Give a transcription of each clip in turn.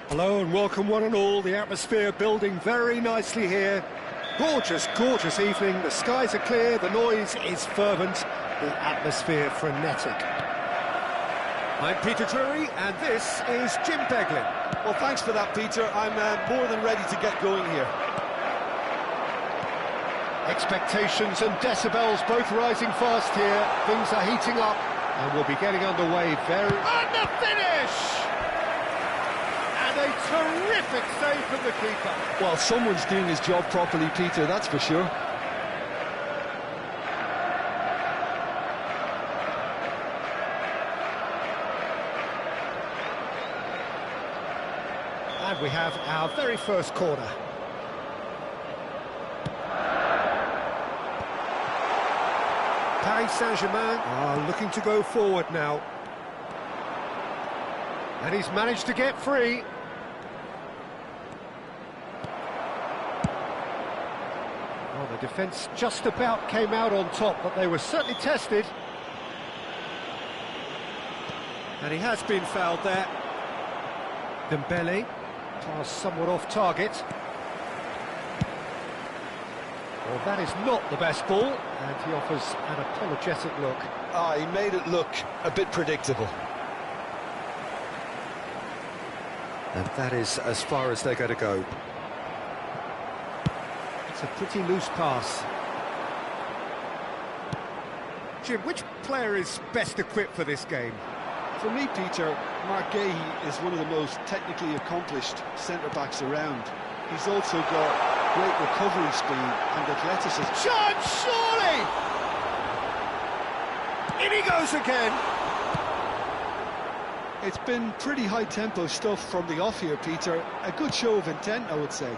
Hello and welcome one and all, the atmosphere building very nicely here. Gorgeous, gorgeous evening, the skies are clear, the noise is fervent, the atmosphere frenetic. I'm Peter Drury and this is Jim Beglin. Well, thanks for that, Peter. I'm more than ready to get going here. Expectations and decibels both rising fast here, things are heating up and we'll be getting underway very... And the finish! A terrific save from the keeper. Well, someone's doing his job properly, Peter, that's for sure. And we have our very first corner. Paris Saint-Germain are looking to go forward now. And he's managed to get free. The defence just about came out on top, but they were certainly tested. And he has been fouled there. Dembele, pass somewhat off target. Well, that is not the best ball, and he offers an apologetic look. He made it look a bit predictable. And that is as far as they're going to go. It's a pretty loose pass. Jim, which player is best equipped for this game? For me, Peter, Mark Gahey is one of the most technically accomplished centre-backs around. He's also got great recovery speed and athleticism. Chance, surely! In he goes again! It's been pretty high-tempo stuff from the off here, Peter. A good show of intent, I would say.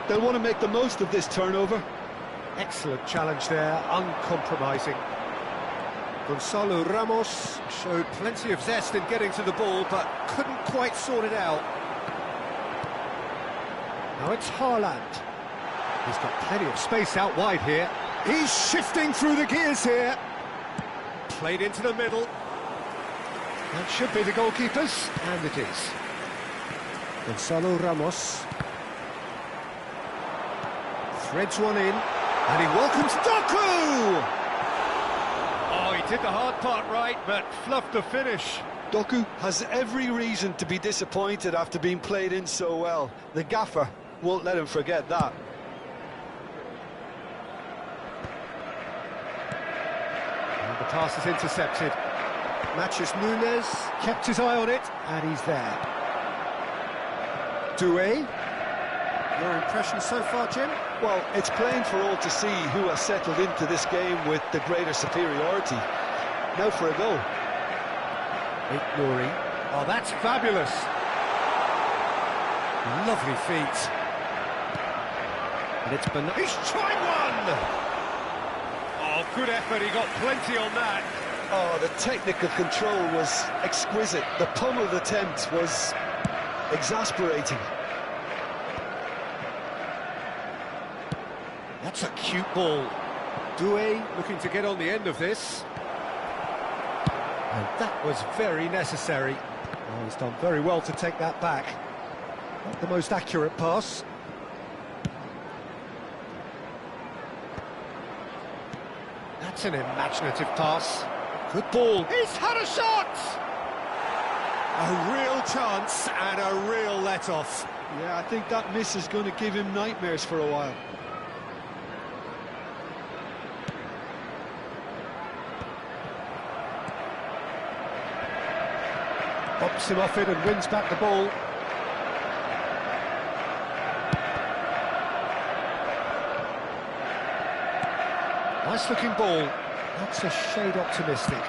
They'll want to make the most of this turnover. Excellent challenge there, uncompromising. Gonzalo Ramos showed plenty of zest in getting to the ball, but couldn't quite sort it out. Now it's Haaland. He's got plenty of space out wide here. He's shifting through the gears here. Played into the middle. That should be the goalkeepers, and it is. Gonzalo Ramos. Threads one in, and he welcomes Doku! Oh, he did the hard part right, but fluffed the finish. Doku has every reason to be disappointed after being played in so well. The gaffer won't let him forget that. And the pass is intercepted. Matches Nunes, kept his eye on it, and he's there. Doué. Your impression so far, Jim? Well, it's plain for all to see who has settled into this game with the greater superiority. Now for a goal. Nuri. Oh, that's fabulous. Lovely feet. And it's Bernard. He's trying one! Oh, good effort, he got plenty on that. Oh, the technical control was exquisite. The pummeled attempt was exasperating. That's a cute ball. Doué looking to get on the end of this. And that was very necessary. Oh, he's done very well to take that back. Not the most accurate pass. That's an imaginative pass. Good ball. He's had a shot! A real chance and a real let-off. Yeah, I think that miss is going to give him nightmares for a while. Pops him off it and wins back the ball. Nice looking ball. That's a shade optimistic.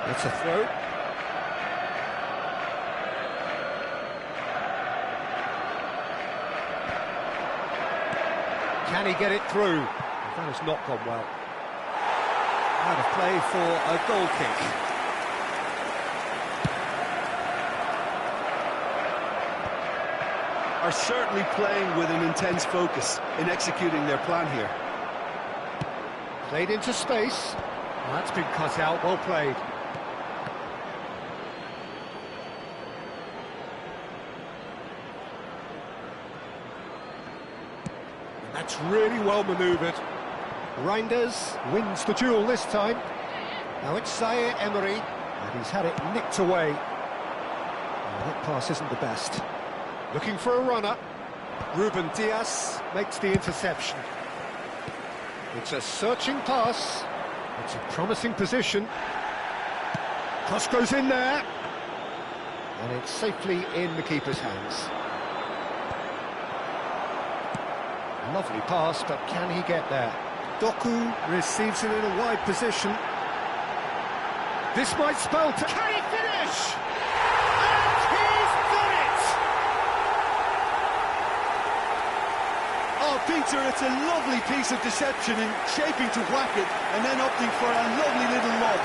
It's a throw. Can he get it through? That has not gone well. Out of play for a goal kick. Are certainly playing with an intense focus in executing their plan here. Played into space. Well, that's been cut out, well played. That's really well manoeuvred. Reinders wins the duel this time. Now it's Zaire Emery, and he's had it nicked away. Oh, that pass isn't the best. Looking for a runner. Ruben Diaz makes the interception. It's a searching pass. It's a promising position. Cross goes in there. And it's safely in the keeper's hands. Lovely pass, but can he get there? Doku receives it in a wide position. This might spell... Can he finish? And he's done it! Oh, Peter, it's a lovely piece of deception in shaping to whack it and then opting for a lovely little lob.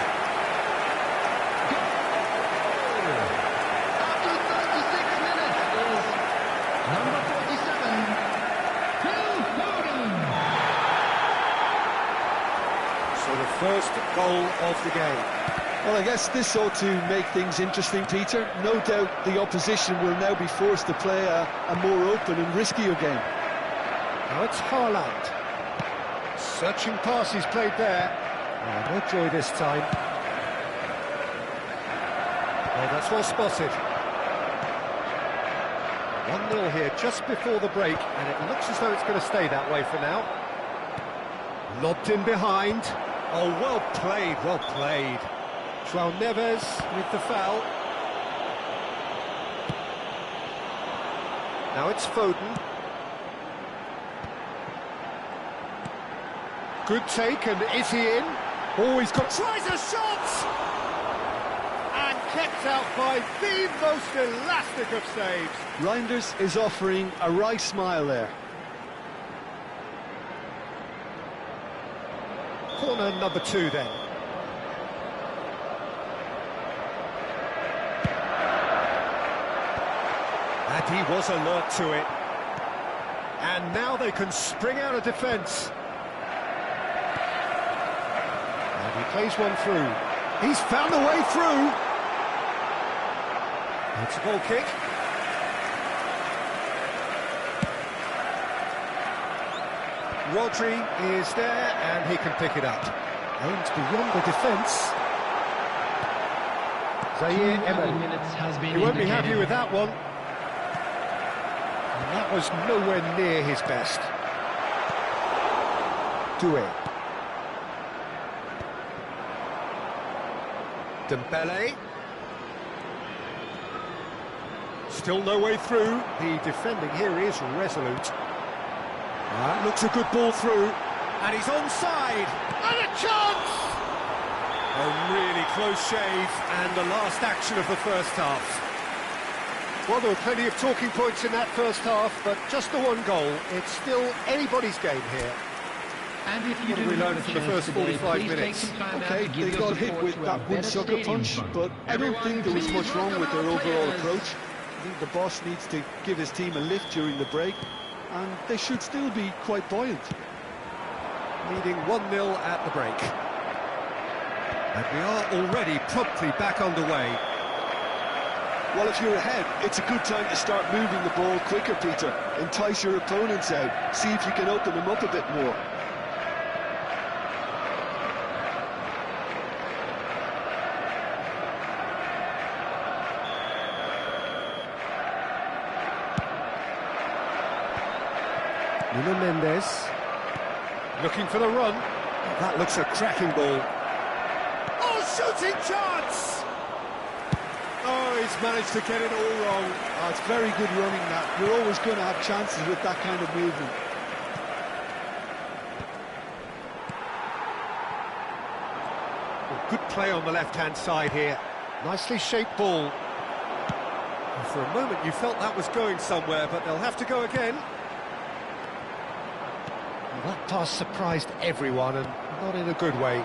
After 36 minutes is number 47, Phil Foden. So the first goal of the game. Well, I guess this ought to make things interesting, Peter. No doubt the opposition will now be forced to play a more open and riskier game. Now it's Haaland. Searching pass he's played there. Oh, no joy this time. Oh, that's well spotted. 1-0 here just before the break, and it looks as though it's going to stay that way for now. Lobbed in behind. Oh, well played, well played. João Neves with the foul. Now it's Foden. Good take, and is he in? Oh, he's got... Tries a shot! And kept out by the most elastic of saves. Reinders is offering a wry smile there. Corner number 2 then. And he was alert to it. And now they can spring out of defence. And he plays one through. He's found a way through. It's a goal kick. Rodri is there, and he can pick it up. Aimed beyond the defence. Zaire Emery. He won't be happy with that one. And that was nowhere near his best. Doué. Dembele. Still no way through. The defending here is resolute. That looks a good ball through. And he's onside. And a chance! A really close shave, and the last action of the first half. Well, there were plenty of talking points in that first half, but just the one goal. It's still anybody's game here. And if you What have we learned from the first 45 minutes? Okay, they got hit with that one sucker punch, but I don't think there was much wrong with their overall approach. I think the boss needs to give his team a lift during the break, and they should still be quite buoyant. Leading 1-0 at the break. And we are already promptly back underway. Well, if you're ahead, it's a good time to start moving the ball quicker, Peter. Entice your opponents out, see if you can open them up a bit more. Mendes. Looking for the run. That looks a cracking ball. Oh, shooting chance! Oh, he's managed to get it all wrong. Oh, it's very good running that. You're always going to have chances with that kind of movement. Good play on the left-hand side here. Nicely shaped ball. And for a moment you felt that was going somewhere, but they'll have to go again. Well, that pass surprised everyone, and not in a good way.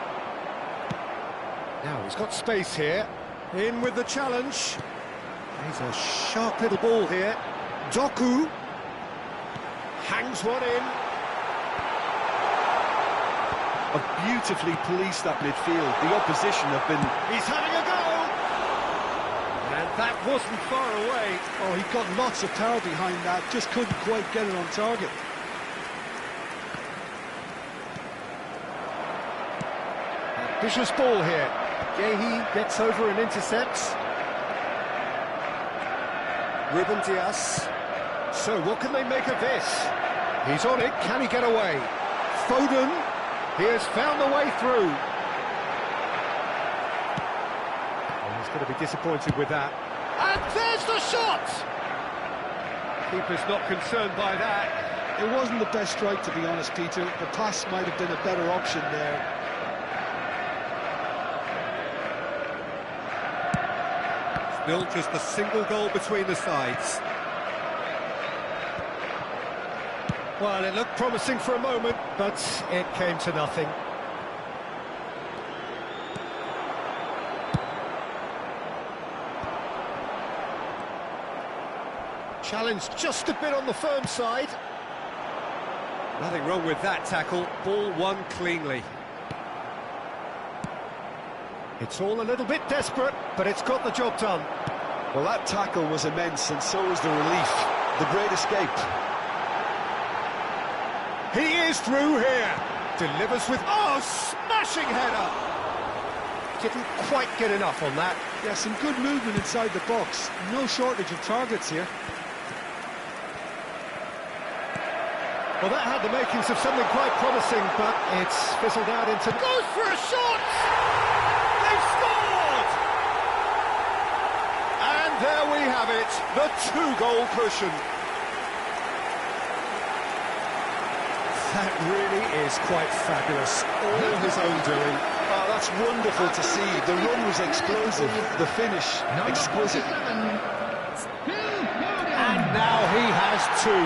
Now he's got space here. In with the challenge. He's a sharp little ball here. Doku hangs one in. Beautifully policed that midfield. The opposition have been... He's having a go! And that wasn't far away. Oh, he got lots of power behind that, just couldn't quite get it on target. Vicious ball here. Gehi gets over and intercepts. Ruben Dias. So what can they make of this? He's on it, can he get away? Foden, he has found a way through. Oh, he's going to be disappointed with that. And there's the shot! Keeper's not concerned by that. It wasn't the best strike, to be honest, Peter. The pass might have been a better option there. Still just a single goal between the sides. Well, it looked promising for a moment, but it came to nothing. Challenged just a bit on the firm side. Nothing wrong with that tackle. Ball won cleanly. It's all a little bit desperate, but it's got the job done. Well, that tackle was immense, and so was the relief. The great escape. He is through here. Delivers with... Oh, smashing header! Didn't quite get enough on that. Yeah, some good movement inside the box. No shortage of targets here. Well, that had the makings of something quite promising, but it's fizzled out into... Goes for a shot! They've scored! And there we have it, the two-goal cushion. That really is quite fabulous. All his own doing. Oh, that's wonderful to see. The run was explosive, the finish exquisite. And now he has two.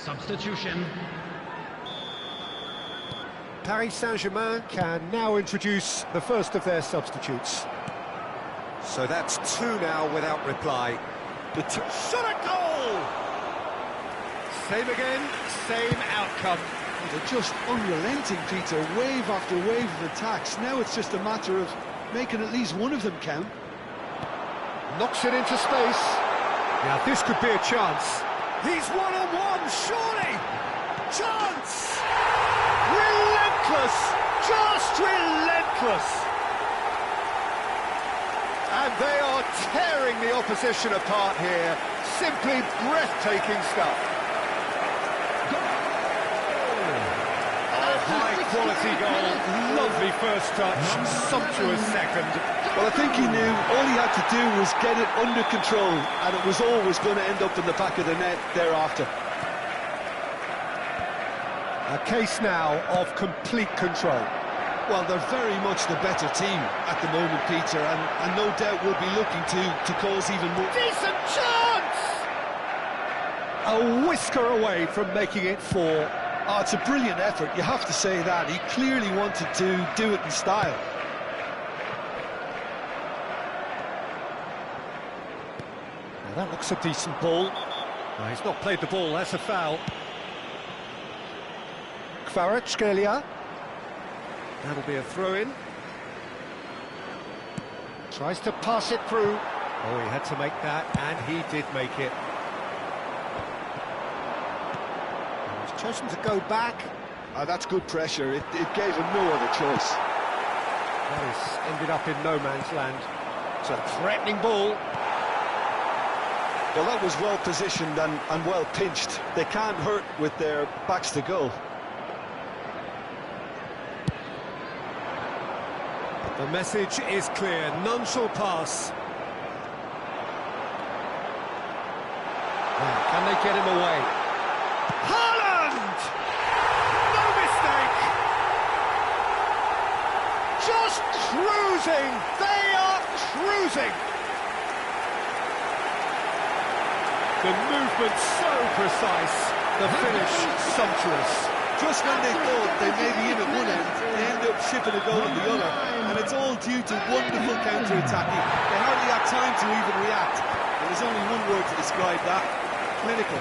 Substitution. Paris Saint-Germain can now introduce the first of their substitutes. So that's two now without reply. Shot at goal! Same again, same outcome. They're just unrelenting, Peter, wave after wave of attacks. Now it's just a matter of making at least one of them count. Knocks it into space. Now this could be a chance. He's one-on-one, surely! Chance! Relentless! Just relentless! And they are tearing the opposition apart here. Simply breathtaking stuff. High-quality goal, lovely first touch, sumptuous second. Well, I think he knew all he had to do was get it under control, and it was always going to end up in the back of the net thereafter. A case now of complete control. Well, they're very much the better team at the moment, Peter, and no doubt will be looking to cause even more. Decent chance! A whisker away from making it 4. Oh, it's a brilliant effort, you have to say that. He clearly wanted to do it in style. Now that looks a decent ball. No, he's not played the ball, that's a foul. Kvaratskhelia. That'll be a throw-in. Tries to pass it through. Oh, he had to make that, and he did make it. He's chosen to go back. That's good pressure. It gave him no other choice. That has ended up in no man's land. It's a threatening ball. Well, that was well positioned and well pinched. They can't hurt with their backs to goal. The message is clear, none shall pass. Now, can they get him away? Haaland! No mistake! Just cruising! They are cruising! The movement so precise, the finish sumptuous. Just when they thought they may be in at one end, they end up shipping a goal in the other, and it's all due to wonderful counter-attacking. They hardly had time to even react, and there's only one word to describe that: clinical.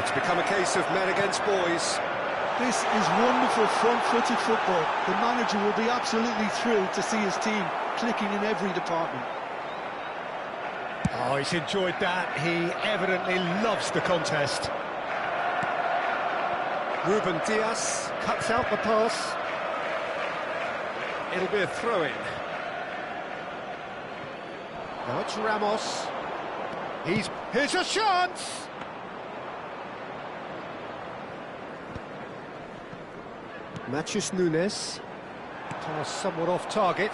It's become a case of men against boys. This is wonderful front-footed football. The manager will be absolutely thrilled to see his team clicking in every department. Oh, he's enjoyed that. He evidently loves the contest. Ruben Dias cuts out the pass. It'll be a throw-in. Now it's Ramos. Here's a chance! Matthews Nunes. Pass somewhat off target.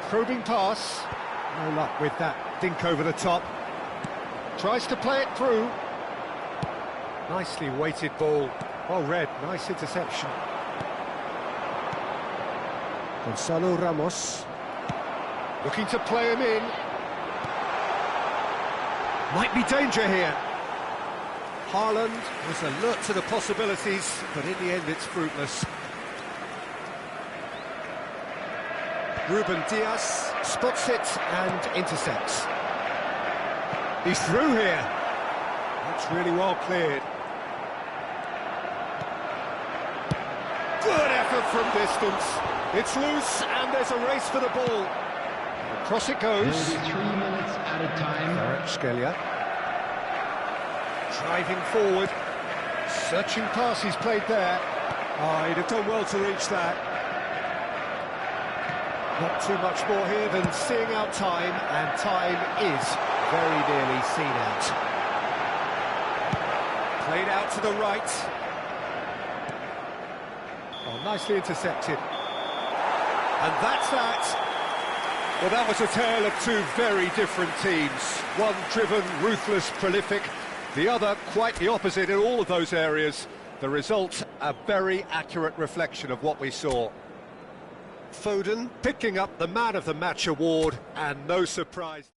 Probing pass. No luck with that dink over the top. Tries to play it through. Nicely weighted ball. Well read, nice interception. Gonzalo Ramos. Looking to play him in. Might be danger here. Haaland was alert to the possibilities, but in the end it's fruitless. Ruben Dias spots it and intercepts. He's through here. That's really well cleared. Good effort from distance. It's loose and there's a race for the ball. Across it goes. It'll be 3 minutes at a time. Kvaratskhelia. Driving forward. Searching pass he's played there. Oh, he'd have done well to reach that. Not too much more here than seeing out time, and time is very nearly seen out. Played out to the right. Oh, nicely intercepted. And that's that. Well, that was a tale of two very different teams. One driven, ruthless, prolific. The other quite the opposite in all of those areas. The result, a very accurate reflection of what we saw. Foden picking up the Man of the Match award, and no surprise.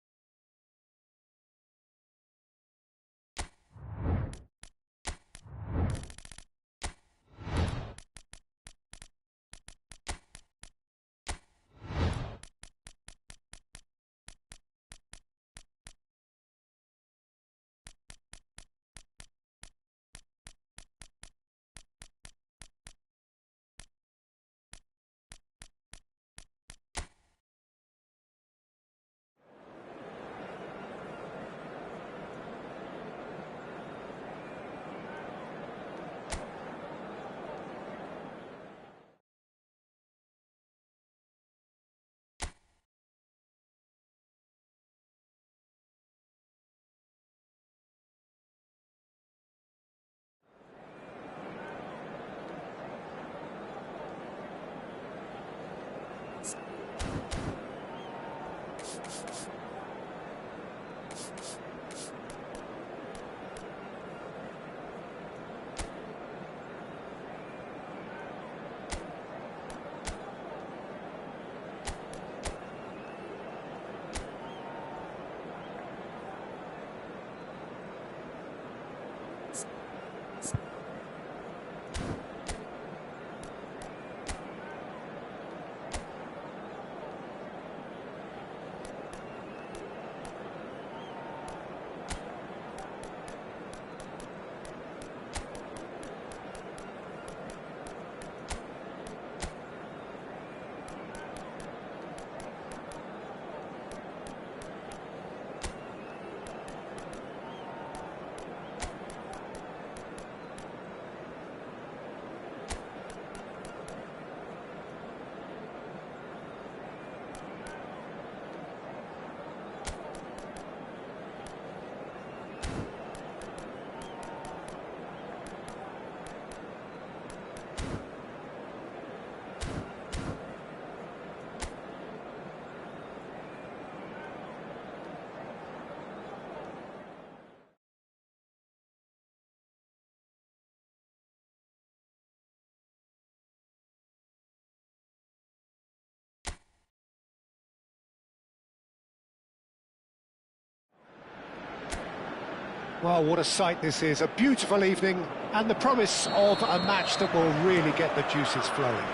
Well, what a sight this is. A beautiful evening and the promise of a match that will really get the juices flowing.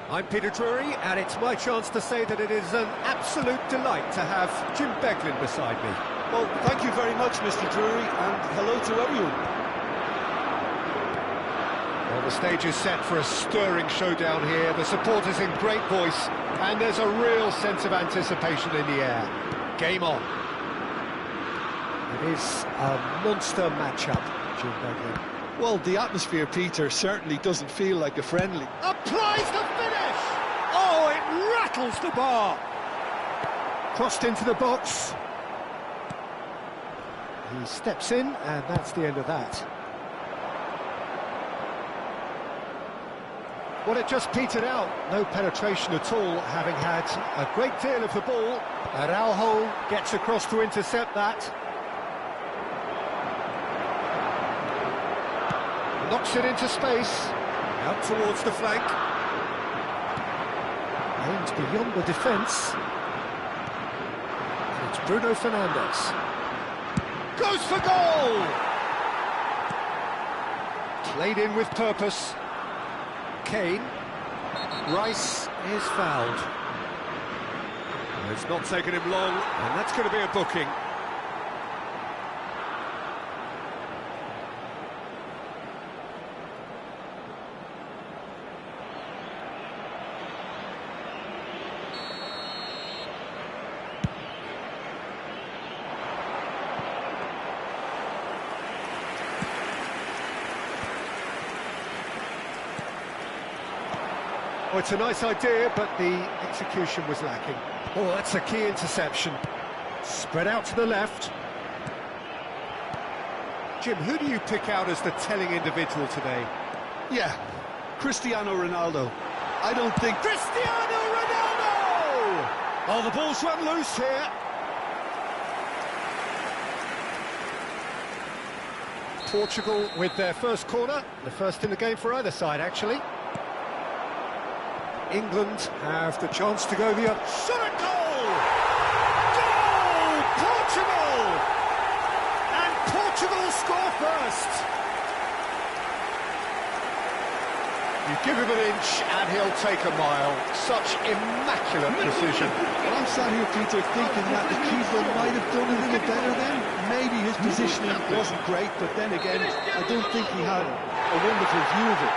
I'm Peter Drury, and it's my chance to say that it is an absolute delight to have Jim Beglin beside me. Well, thank you very much, Mr. Drury, and hello to everyone. Well, the stage is set for a stirring showdown here. The supporters in great voice, and there's a real sense of anticipation in the air. Game on. It is a monster matchup, Jim Beglin. Well, the atmosphere, Peter, certainly doesn't feel like a friendly. Applies the finish! Oh, it rattles the bar! Crossed into the box. He steps in, and that's the end of that. Well, it just petered out. No penetration at all, having had a great deal of the ball. Araujo gets across to intercept that. Knocks it into space. Out towards the flank. Aims beyond the defence. And it's Bruno Fernandes. Goes for goal! Played in with purpose. Kane. Rice is fouled. It's not taken him long, and that's going to be a booking. Oh, it's a nice idea, but the execution was lacking. Oh, that's a key interception. Spread out to the left. Jim, who do you pick out as the telling individual today? Yeah, Cristiano Ronaldo. I don't think... Cristiano Ronaldo! Oh, the ball's run loose here. Portugal with their first corner. The first in the game for either side, actually. England have the chance to go the other. Shot at goal! Goal! Portugal! And Portugal score first. You give him an inch and he'll take a mile. Such immaculate precision. Well, I'm sat here, Peter, thinking that the keeper might have done a little better then. Maybe his positioning wasn't great, but then again, I don't think he had a wonderful view of it.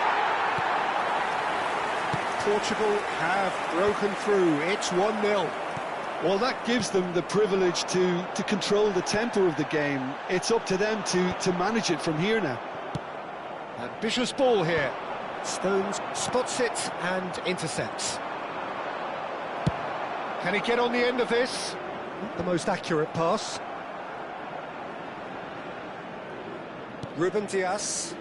Portugal have broken through. It's 1-0. Well, that gives them the privilege to control the tempo of the game. It's up to them to manage it from here now. Ambitious ball here. Stones spots it and intercepts. Can he get on the end of this? Not the most accurate pass. Ruben Dias.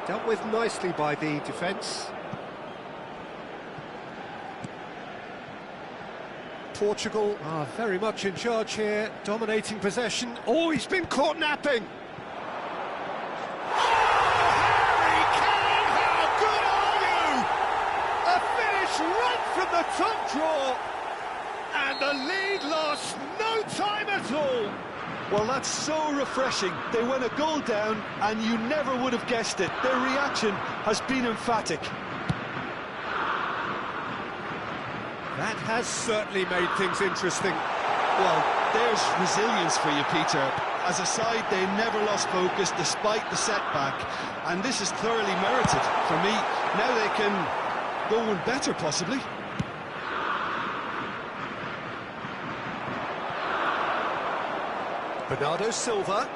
Dealt with nicely by the defence. Portugal are very much in charge here, dominating possession. Oh, he's been caught napping! Oh, Harry Kane, how good are you? A finish right from the top draw! And the lead lost no time at all! Well, that's so refreshing. They went a goal down, and you never would have guessed it. Their reaction has been emphatic. That has certainly made things interesting. Well, there's resilience for you, Peter. As a side, they never lost focus despite the setback, and this is thoroughly merited. For me, now they can go one better, possibly. Bernardo Silva.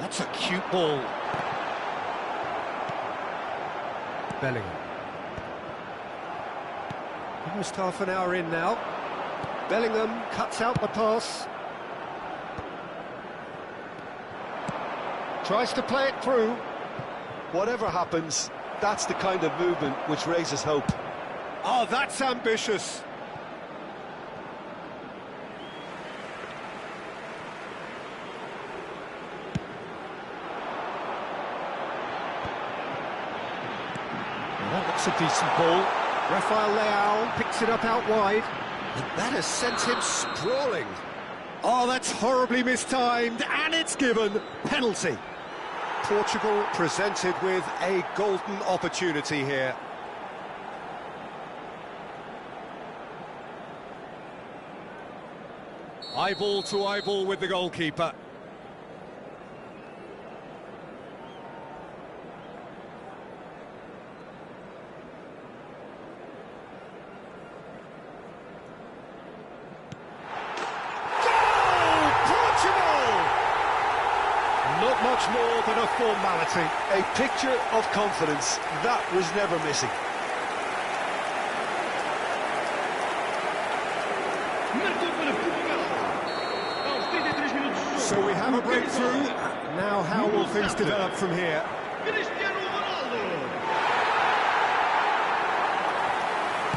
That's a cute ball. Bellingham. Almost half an hour in now. Bellingham cuts out the pass. Tries to play it through. Whatever happens, that's the kind of movement which raises hope. Oh, that's ambitious. That's a decent ball. Rafael Leao picks it up out wide. And that has sent him sprawling. Oh, that's horribly mistimed, and it's given. Penalty. Portugal presented with a golden opportunity here. Eyeball to eyeball with the goalkeeper. Not much more than a formality. A picture of confidence. That was never missing. So we have a breakthrough. Now how will things develop from here?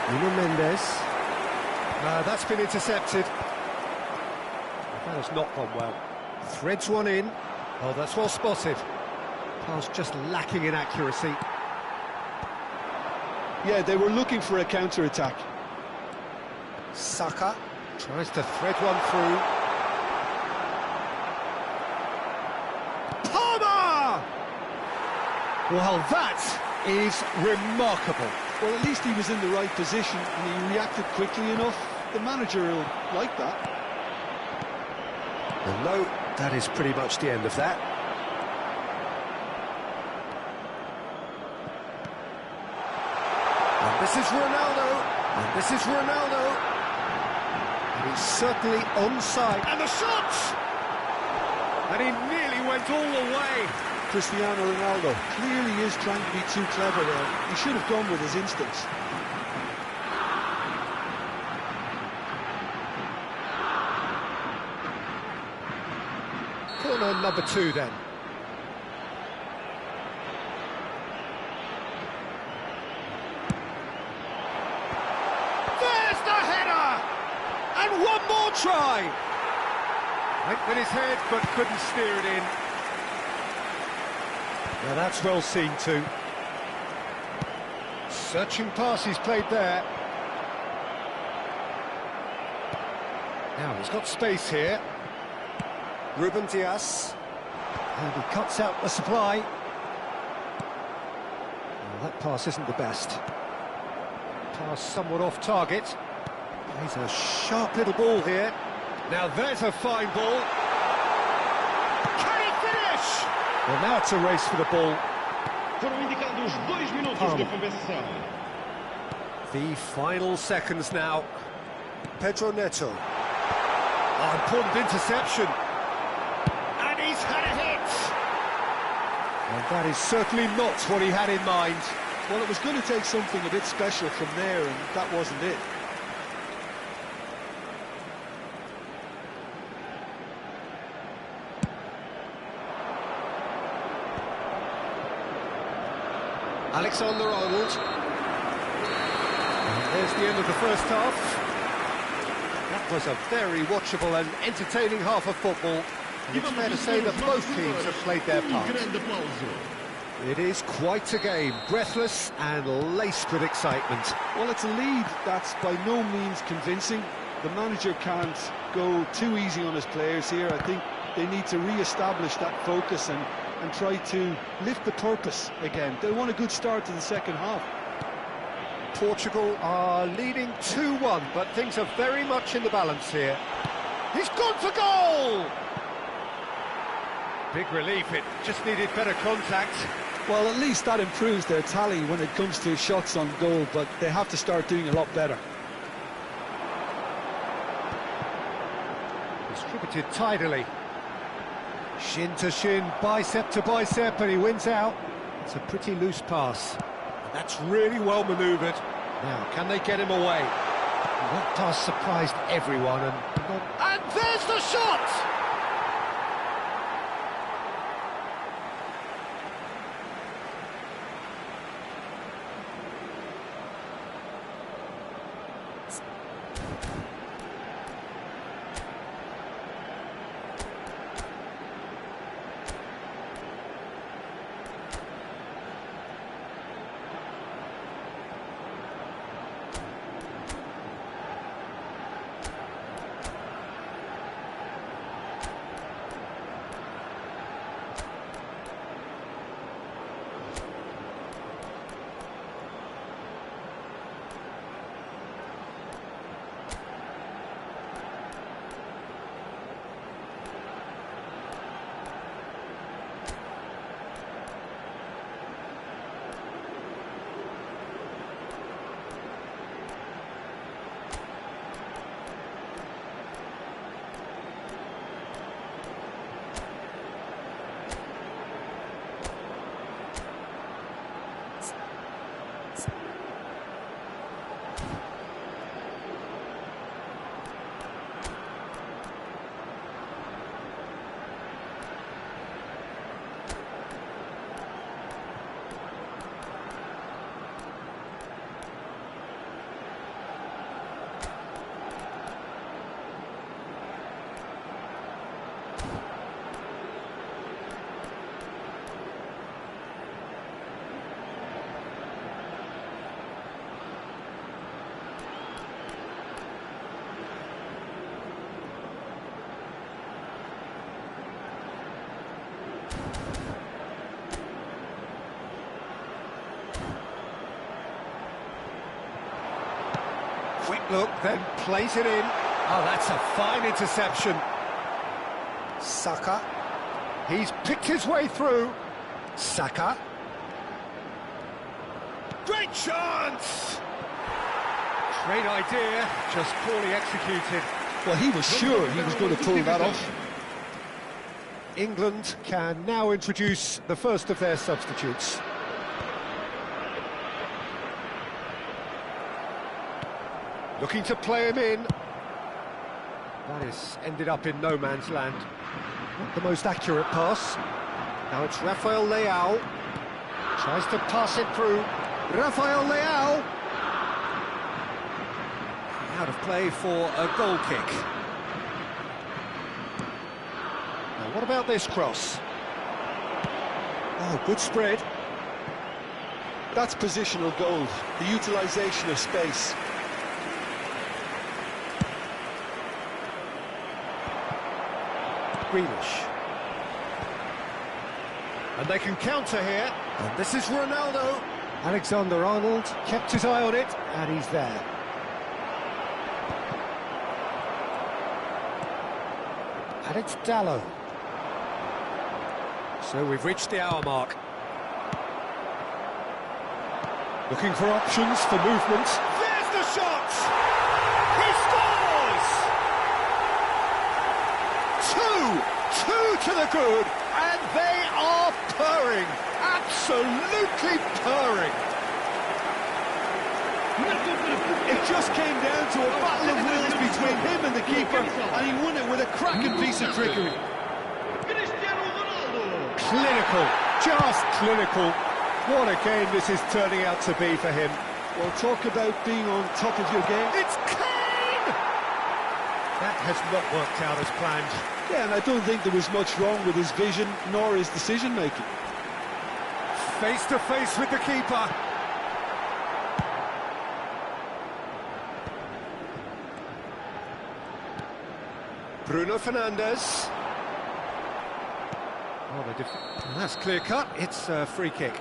Nuno Mendes. That's been intercepted. That has not gone well. Threads one in. Oh, that's well spotted. Pass just lacking in accuracy. Yeah, they were looking for a counter-attack. Saka tries to thread one through. Palmer! Well, that is remarkable. Well, at least he was in the right position and he reacted quickly enough. The manager will like that. Well, no, that is pretty much the end of that. And this is Ronaldo. And this is Ronaldo. And he's certainly onside. And the shot! And he nearly went all the way. Cristiano Ronaldo clearly is trying to be too clever there. He should have gone with his instincts. Corner number 2 then. There's the header! And one more try! Went with his head but couldn't steer it in. Now that's well seen too. Searching pass he's played there. Now he's got space here. Ruben Dias, and he cuts out the supply. Well, that pass isn't the best. Pass somewhat off target. He's a sharp little ball here. Now there's a fine ball. Can he finish? Well, now it's a race for the ball. The final seconds now. Pedro Neto. Oh, important interception. He's had a hit! And that is certainly not what he had in mind. Well, it was going to take something a bit special from there, and that wasn't it. Alexander-Arnold. And there's the end of the first half. That was a very watchable and entertaining half of football. And it's fair to say that both teams have played their part. It is quite a game, breathless and laced with excitement. Well, it's a lead that's by no means convincing. The manager can't go too easy on his players here. I think they need to re-establish that focus and try to lift the purpose again. They want a good start to the second half. Portugal are leading 2-1, but things are very much in the balance here. He's gone for goal! Big relief, it just needed better contact. Well, at least that improves their tally when it comes to shots on goal, but they have to start doing a lot better. Distributed tidily. Shin to shin, bicep to bicep, and he wins out. It's a pretty loose pass. And that's really well manoeuvred. Now, can they get him away? And that pass surprised everyone. And there's the shot! look, then plays it in. Oh, that's a fine interception. Saka. He's picked his way through. Saka. Great chance! Great idea, just poorly executed. Well, he was sure he was going to pull that off. England can now introduce the first of their substitutes. Looking to play him in. That is ended up in no man's land. Not the most accurate pass. Now it's Rafael Leao. Tries to pass it through. Rafael Leao. Out of play for a goal kick. Now what about this cross? Oh, good spread. That's positional gold, the utilisation of space. Grealish. And they can counter here. And this is Ronaldo. Alexander-Arnold kept his eye on it, and he's there. And it's Dallo. So we've reached the hour mark. Looking for options for movement. There's the shot! He scores! Two to the good, and they are purring. Absolutely purring. It just came down to a battle of wills between him and the keeper, and he won it with a cracking piece of trickery. Clinical, just clinical. What a game this is turning out to be for him. Well, talk about being on top of your game. It's Kane! That has not worked out as planned. Yeah, and I don't think there was much wrong with his vision, nor his decision-making. Face to face with the keeper. Bruno Fernandes. Oh, that's clear cut. It's a free kick.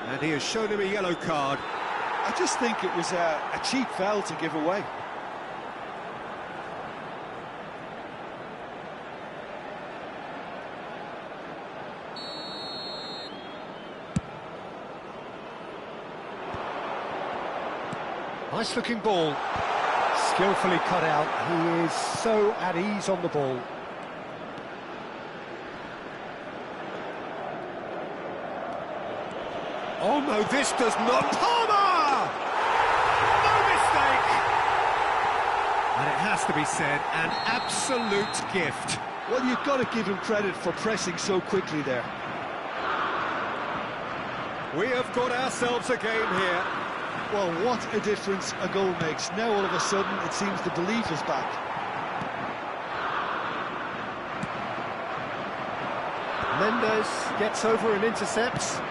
And he has shown him a yellow card. I just think it was a cheap foul to give away. Nice looking ball. Skillfully cut out. He is so at ease on the ball. Oh no, this does not... Palmer! No mistake! And it has to be said, an absolute gift. Well, you've got to give him credit for pressing so quickly there. We have got ourselves a game here. Well, what a difference a goal makes. Now all of a sudden it seems the belief is back. Mendes gets over and intercepts.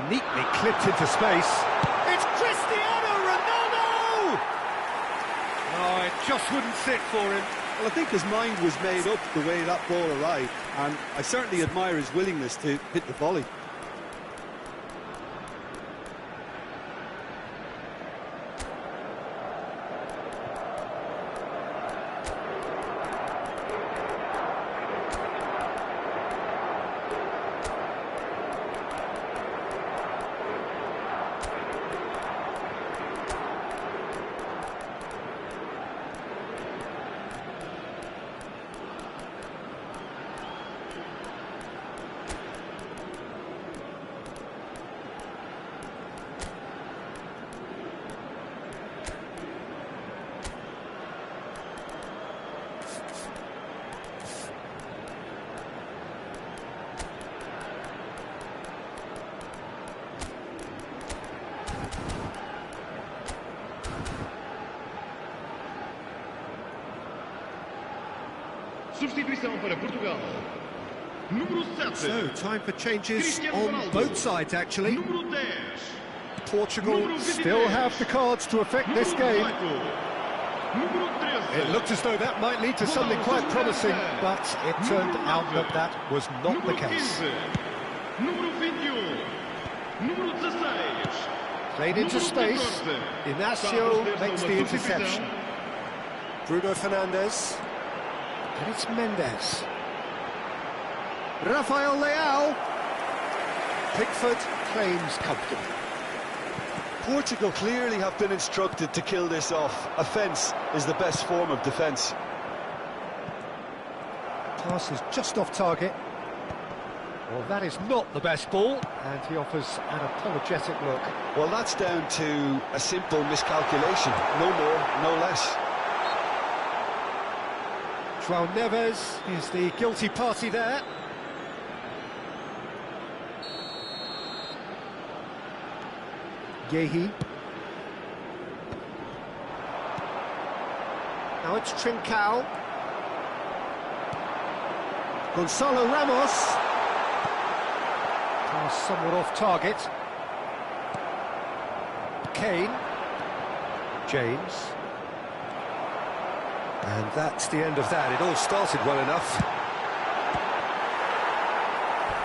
Neatly clipped into space. It's Cristiano Ronaldo! Oh, it just wouldn't sit for him. Well, I think his mind was made up the way that ball arrived, and I certainly admire his willingness to hit the volley. Substituição para Portugal. Número 7. So, time for changes on both sides, actually. Número 10. Portugal still have the cards to affect this game. It looked as though that might lead to something quite promising, but it turned out that that was not the case. Número 21. Número 16. Played into space. Inacio makes the interception. Bruno Fernandes. And it's Mendes. Rafael Leao. Pickford claims comfortably. Portugal clearly have been instructed to kill this off. Offence is the best form of defence. Pass is just off target. Well, that is not the best ball, and he offers an apologetic look. Well, that's down to a simple miscalculation. No more, no less. João Neves is the guilty party there. Yehi. Now it's Trincao. Gonzalo Ramos. Pass somewhat off target. Kane. James. And that's the end of that. It all started well enough.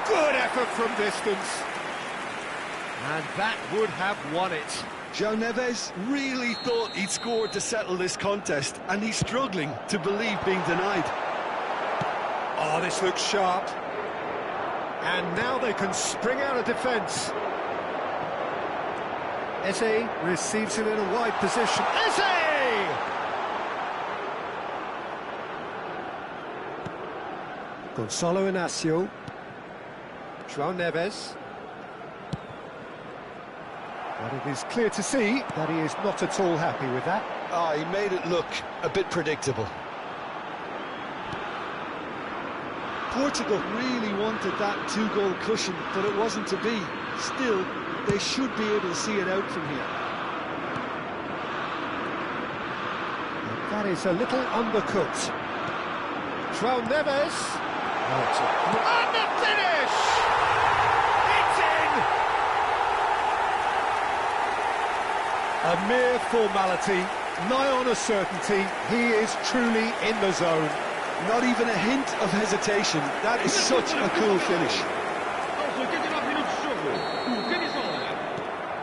Good effort from distance. And that would have won it. João Neves really thought he'd scored to settle this contest, and he's struggling to believe being denied. Oh, this looks sharp. And now they can spring out of defence. Eze receives it in a wide position. Eze! Gonzalo Inacio. João Neves. But it is clear to see that he is not at all happy with that. Ah, he made it look a bit predictable. Portugal really wanted that two-goal cushion, but it wasn't to be. Still, they should be able to see it out from here. And that is a little undercooked. João Neves. And the finish! It's in! A mere formality, nigh on a certainty, he is truly in the zone. Not even a hint of hesitation. That is such a cool finish.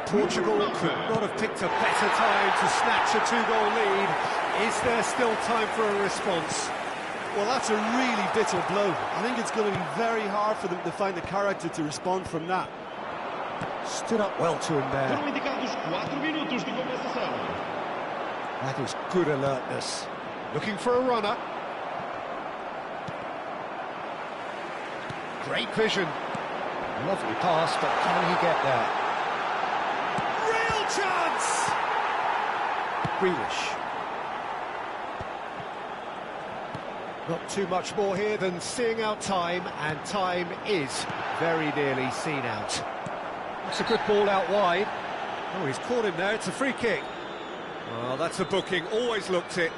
Portugal could not have picked a better time to snatch a two-goal lead. Is there still time for a response? Well, that's a really bitter blow. I think it's going to be very hard for them to find the character to respond from that. Stood up well to him there. That is good alertness. Looking for a runner. Great vision. Lovely pass, but can he get there? Real chance! Grealish. Not too much more here than seeing out time, and time is very nearly seen out. It's a good ball out wide. Oh, he's caught him there, it's a free kick. Well, that's a booking, always looked it.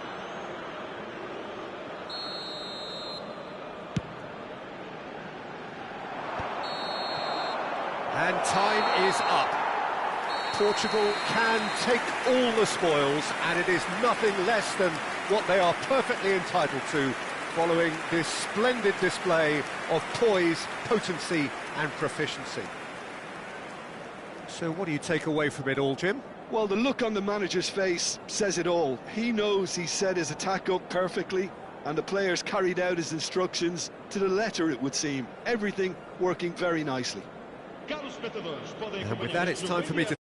And time is up. Portugal can take all the spoils, and it is nothing less than what they are perfectly entitled to, following this splendid display of poise, potency and proficiency. So what do you take away from it all, Jim? Well, the look on the manager's face says it all. He knows he set his attack up perfectly, and the players carried out his instructions to the letter, it would seem. Everything working very nicely. And with that, it's time for me to